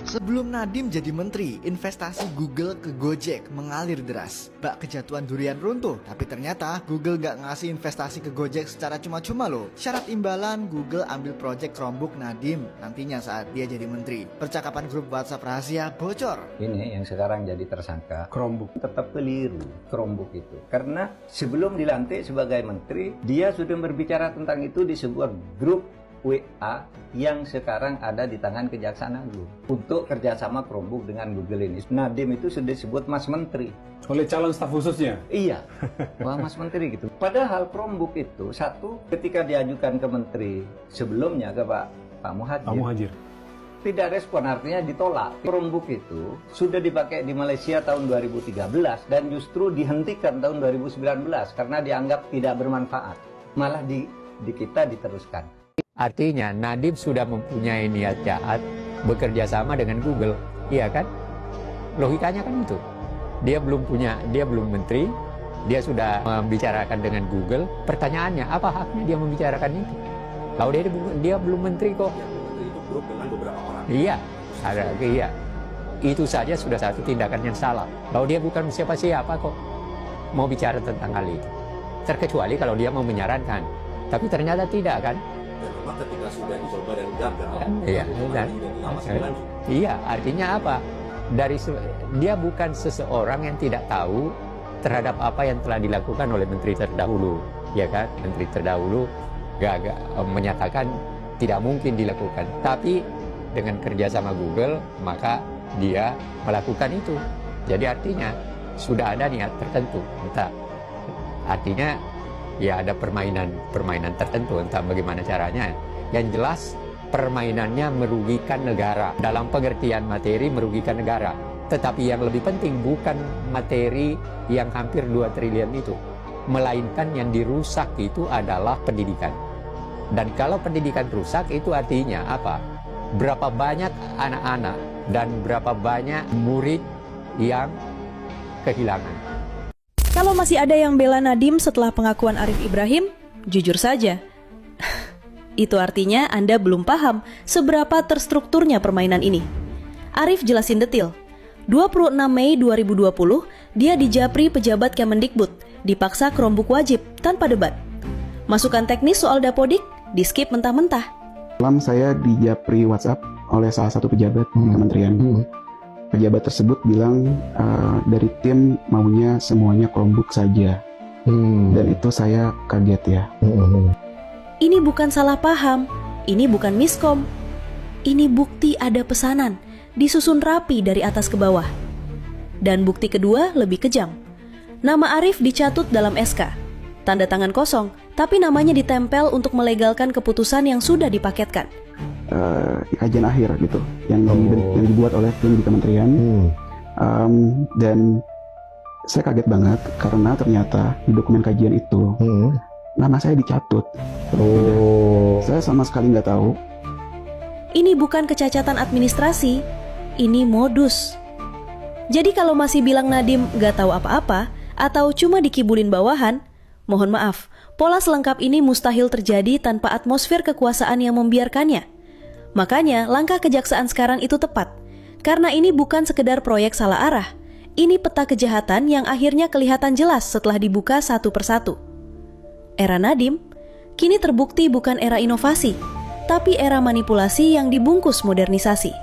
Sebelum Nadiem jadi menteri, investasi Google ke Gojek mengalir deras. Bak kejatuhan durian runtuh, tapi ternyata Google gak ngasih investasi ke Gojek secara cuma-cuma loh. Syarat imbalan, Google ambil proyek Chromebook Nadiem nantinya saat dia jadi menteri. Percakapan grup WhatsApp rahasia bocor. Ini yang sekarang jadi tersangka Chromebook tetap keliru Chromebook itu. Karena sebelum dilantik sebagai menteri, dia sudah berbicara tentang itu di sebuah grup WA yang sekarang ada di tangan Kejaksaan Agung untuk kerjasama Chromebook dengan Google ini. Nadiem itu sudah disebut Mas Menteri oleh calon staf khususnya. Iya, wah Mas Menteri gitu. Padahal Chromebook itu satu ketika diajukan ke Menteri sebelumnya ke Pak Muhadjir. Tidak respon, artinya ditolak. Chromebook itu sudah dipakai di Malaysia tahun 2013 dan justru dihentikan tahun 2019 karena dianggap tidak bermanfaat. Malah di kita diteruskan. Artinya Nadiem sudah mempunyai niat jahat bekerja sama dengan Google, iya kan? Logikanya kan itu. Dia belum menteri, dia sudah membicarakan dengan Google. Pertanyaannya, apa haknya dia membicarakan itu? Kalau dia belum menteri kok. Itu grup dengan beberapa orang. Iya, iya. Itu saja sudah satu tindakan yang salah. Kalau dia bukan siapa-siapa kok mau bicara tentang hal itu. Terkecuali kalau dia mau menyarankan. Tapi ternyata tidak kan? Dan memang ketika sudah dicoba dan gagal, iya, artinya apa? Dia bukan seseorang yang tidak tahu terhadap apa yang telah dilakukan oleh menteri terdahulu, ya kan? Menteri terdahulu gagal menyatakan tidak mungkin dilakukan, tapi dengan kerja sama Google maka dia melakukan itu. Jadi artinya sudah ada niat tertentu, entah artinya ya ada permainan tertentu, entah bagaimana caranya. Yang jelas permainannya merugikan negara. Dalam pengertian materi merugikan negara. Tetapi yang lebih penting bukan materi yang hampir 2 triliun itu. Melainkan yang dirusak itu adalah pendidikan. Dan kalau pendidikan rusak itu artinya apa? Berapa banyak anak-anak dan berapa banyak murid yang kehilangan. Kalau masih ada yang bela Nadiem setelah pengakuan Arif Ibrahim, jujur saja. Itu artinya Anda belum paham seberapa terstrukturnya permainan ini. Arif jelasin detil. 26 Mei 2020, dia dijapri pejabat Kemendikbud, dipaksa Chromebook wajib tanpa debat. Masukan teknis soal Dapodik, di-skip mentah-mentah. Malam saya dijapri WhatsApp oleh salah satu pejabat kementerian. Pejabat tersebut bilang dari tim maunya semuanya Chromebook saja. Dan itu saya kaget ya. Ini bukan salah paham, ini bukan miskom. Ini bukti ada pesanan, disusun rapi dari atas ke bawah. Dan bukti kedua lebih kejam. Nama Arif dicatut dalam SK. Tanda tangan kosong, tapi namanya ditempel untuk melegalkan keputusan yang sudah dipaketkan. Kajian akhir gitu yang dibuat oleh tim di kementerian. Dan saya kaget banget karena ternyata di dokumen kajian itu nama saya dicatut. Saya sama sekali nggak tahu. Ini bukan kecacatan administrasi, ini modus. Jadi kalau masih bilang Nadiem nggak tahu apa-apa atau cuma dikibulin bawahan, mohon maaf, pola selengkap ini mustahil terjadi tanpa atmosfer kekuasaan yang membiarkannya. Makanya langkah kejaksaan sekarang itu tepat, karena ini bukan sekedar proyek salah arah. Ini peta kejahatan yang akhirnya kelihatan jelas setelah dibuka satu persatu. Era Nadiem kini terbukti bukan era inovasi, tapi era manipulasi yang dibungkus modernisasi.